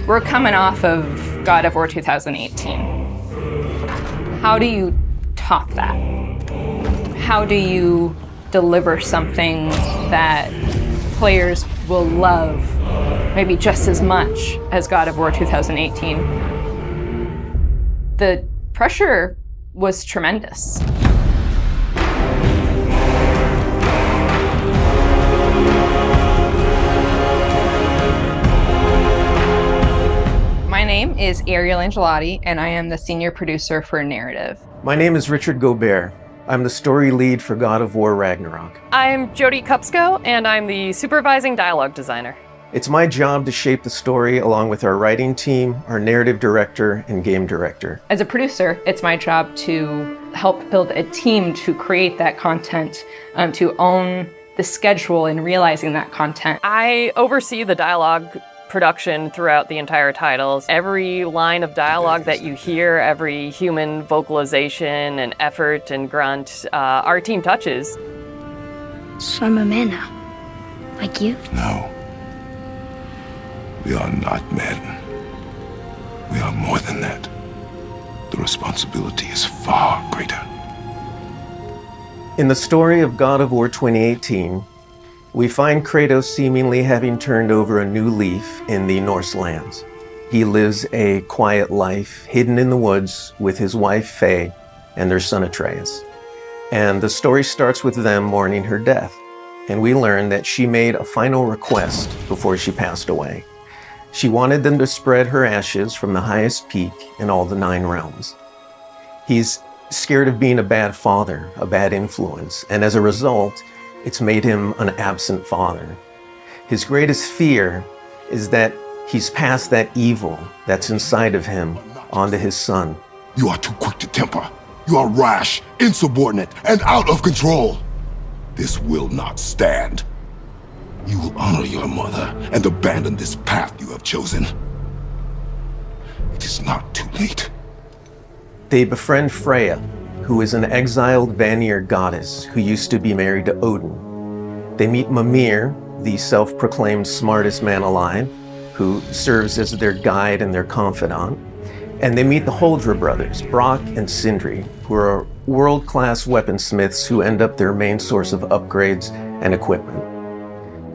We're coming off of God of War 2018. How do you top that? How do you deliver something that players will love maybe just as much as God of War 2018? The pressure was tremendous. My name is Ariel Angelotti, and I am the senior producer for narrative. My name is Richard Gobert. I'm the story lead for God of War Ragnarok. I'm Jody Kupsko, and I'm the supervising dialogue designer. It's my job to shape the story along with our writing team, our narrative director, and game director. As a producer, it's my job to help build a team to create that content, to own the schedule in realizing that content. I oversee the dialogue production throughout the entire titles. Every line of dialogue that you hear, every human vocalization and effort and grunt, our team touches. So I'm a man now, like you? No. We are not men. We are more than that. The responsibility is far greater. In the story of God of War 2018, we find Kratos seemingly having turned over a new leaf in the Norse lands. He lives a quiet life, hidden in the woods with his wife Faye and their son Atreus. And the story starts with them mourning her death. And we learn that she made a final request before she passed away. She wanted them to spread her ashes from the highest peak in all the 9 realms. He's scared of being a bad father, a bad influence, and as a result, it's made him an absent father. His greatest fear is that he's passed that evil that's inside of him onto his son. You are too quick to temper. You are rash, insubordinate, and out of control. This will not stand. You will honor your mother and abandon this path you have chosen. It is not too late. They befriend Freya, who is an exiled Vanir goddess who used to be married to Odin. They meet Mimir, the self-proclaimed smartest man alive, who serves as their guide and their confidant. And they meet the Holdra brothers, Brock and Sindri, who are world-class weaponsmiths who end up their main source of upgrades and equipment.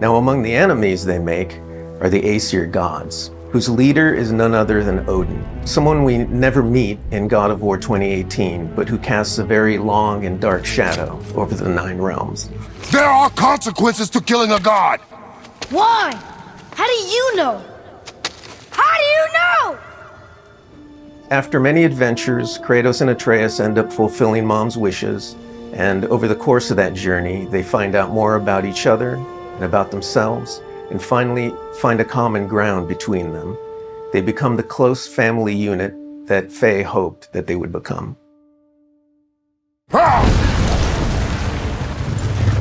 Now, among the enemies they make are the Aesir gods, whose leader is none other than Odin, someone we never meet in God of War 2018, but who casts a very long and dark shadow over the 9 realms. There are consequences to killing a god! Why? How do you know? How do you know? After many adventures, Kratos and Atreus end up fulfilling Mom's wishes, and over the course of that journey, they find out more about each other and about themselves, and finally find a common ground between them. They become the close family unit that Faye hoped that they would become.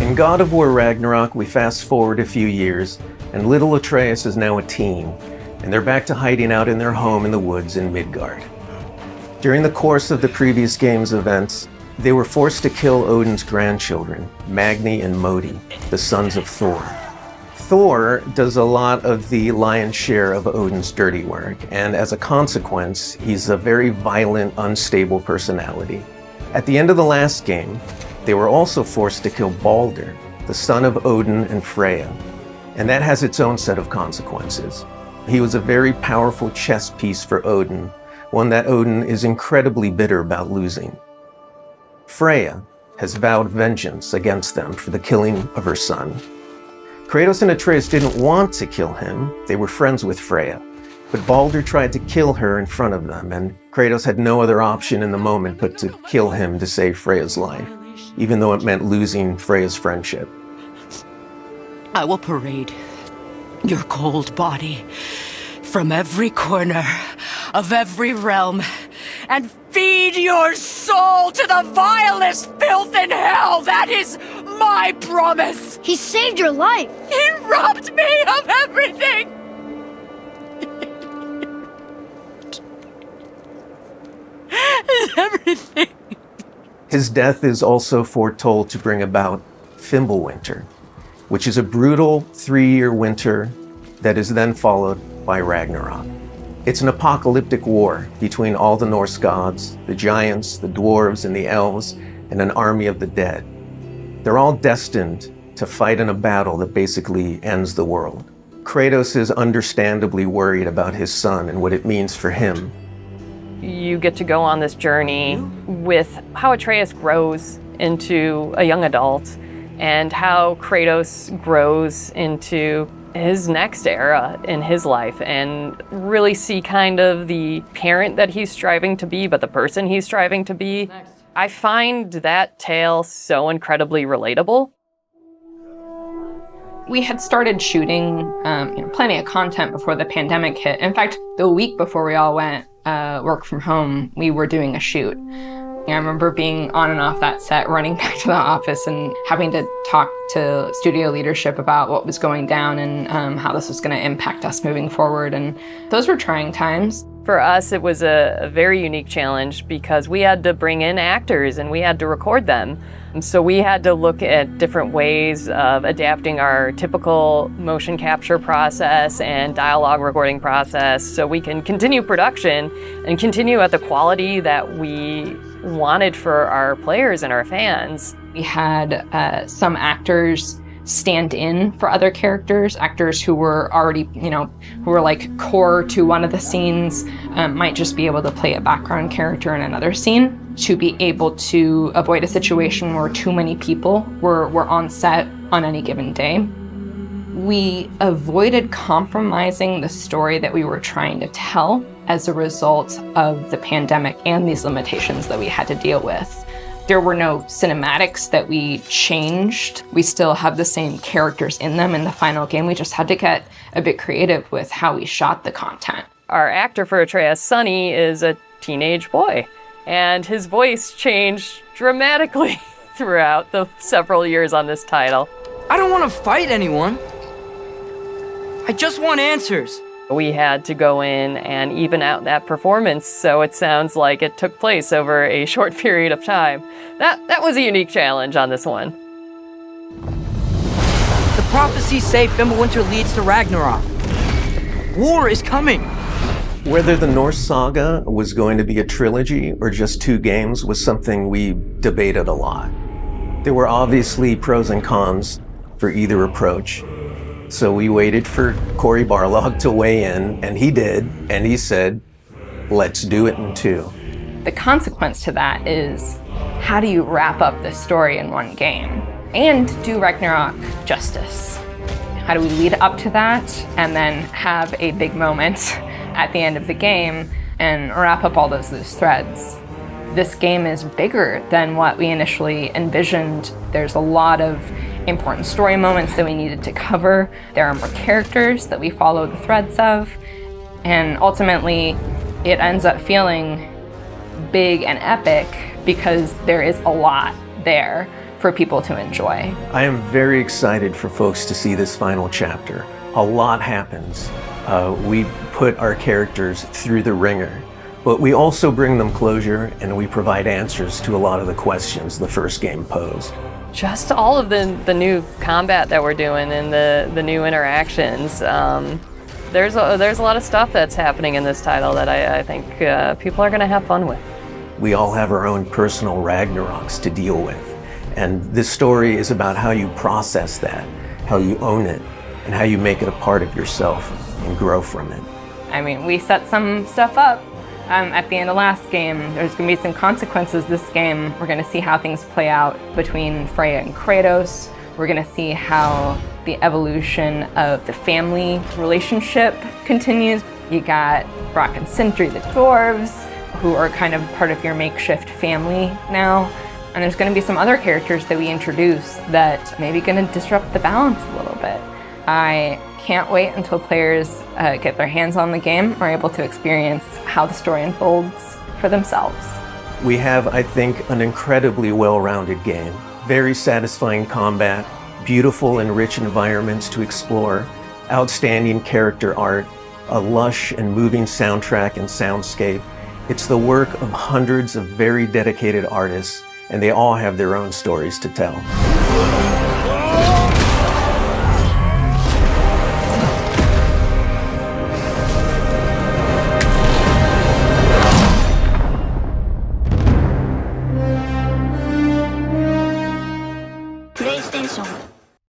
In God of War Ragnarok, we fast forward a few years, and little Atreus is now a teen, and they're back to hiding out in their home in the woods in Midgard. During the course of the previous game's events, they were forced to kill Odin's grandchildren, Magni and Modi, the sons of Thor. Thor does a lot of the lion's share of Odin's dirty work, and as a consequence, he's a very violent, unstable personality. At the end of the last game, they were also forced to kill Balder, the son of Odin and Freya, and that has its own set of consequences. He was a very powerful chess piece for Odin, one that Odin is incredibly bitter about losing. Freya has vowed vengeance against them for the killing of her son. Kratos and Atreus didn't want to kill him, they were friends with Freya, but Balder tried to kill her in front of them, and Kratos had no other option in the moment but to kill him to save Freya's life, even though it meant losing Freya's friendship. I will parade your cold body from every corner of every realm and feed your soul to the vilest filth in hell. That is my promise. He saved your life. He robbed me of everything. Everything. His death is also foretold to bring about Fimbulwinter, which is a brutal 3-year winter that is then followed by Ragnarok. It's an apocalyptic war between all the Norse gods, the giants, the dwarves, and the elves, and an army of the dead. They're all destined to fight in a battle that basically ends the world. Kratos is understandably worried about his son and what it means for him. You get to go on this journey with how Atreus grows into a young adult and how Kratos grows into his next era in his life, and really see kind of the parent that he's striving to be, but the person he's striving to be. I find that tale so incredibly relatable. We had started shooting plenty of content before the pandemic hit. In fact, the week before we all went work from home, we were doing a shoot. I remember being on and off that set, running back to the office and having to talk to studio leadership about what was going down and how this was going to impact us moving forward. And those were trying times. For us, it was a very unique challenge because we had to bring in actors and we had to record them. And so we had to look at different ways of adapting our typical motion capture process and dialogue recording process so we can continue production and continue at the quality that we wanted for our players and our fans. We had some actors stand in for other characters, actors who were already, who were like core to one of the scenes, might just be able to play a background character in another scene to be able to avoid a situation where too many people were on set on any given day. We avoided compromising the story that we were trying to tell as a result of the pandemic and these limitations that we had to deal with. There were no cinematics that we changed. We still have the same characters in them in the final game. We just had to get a bit creative with how we shot the content. Our actor for Atreus, Sonny, is a teenage boy, and his voice changed dramatically throughout the several years on this title. I don't want to fight anyone. I just want answers. We had to go in and even out that performance so it sounds like it took place over a short period of time. That was a unique challenge on this one. The prophecies say Fimbulwinter leads to Ragnarok. War is coming. Whether the Norse saga was going to be a trilogy or just 2 games was something we debated a lot. There were obviously pros and cons for either approach. So we waited for Cory Barlog to weigh in, and he did, and he said, let's do it in 2. The consequence to that is, how do you wrap up the story in one game and do Ragnarok justice? How do we lead up to that and then have a big moment at the end of the game and wrap up all those loose threads? This game is bigger than what we initially envisioned. There's a lot of important story moments that we needed to cover. There are more characters that we follow the threads of. And ultimately, it ends up feeling big and epic because there is a lot there for people to enjoy. I am very excited for folks to see this final chapter. A lot happens. We put our characters through the ringer, but we also bring them closure and we provide answers to a lot of the questions the first game posed. Just all of the new combat that we're doing and the new interactions. There's a lot of stuff that's happening in this title that I think people are going to have fun with. We all have our own personal Ragnaroks to deal with. And this story is about how you process that, how you own it, and how you make it a part of yourself and grow from it. I mean, we set some stuff up at the end of last game. There's going to be some consequences this game. We're going to see how things play out between Freya and Kratos. We're going to see how the evolution of the family relationship continues. You got Brock and Sindri, the dwarves, who are kind of part of your makeshift family now. And there's going to be some other characters that we introduce that may be going to disrupt the balance a little bit. I can't wait until players get their hands on the game or are able to experience how the story unfolds for themselves. We have, I think, an incredibly well-rounded game. Very satisfying combat, beautiful and rich environments to explore, outstanding character art, a lush and moving soundtrack and soundscape. It's the work of hundreds of very dedicated artists, and they all have their own stories to tell. so much.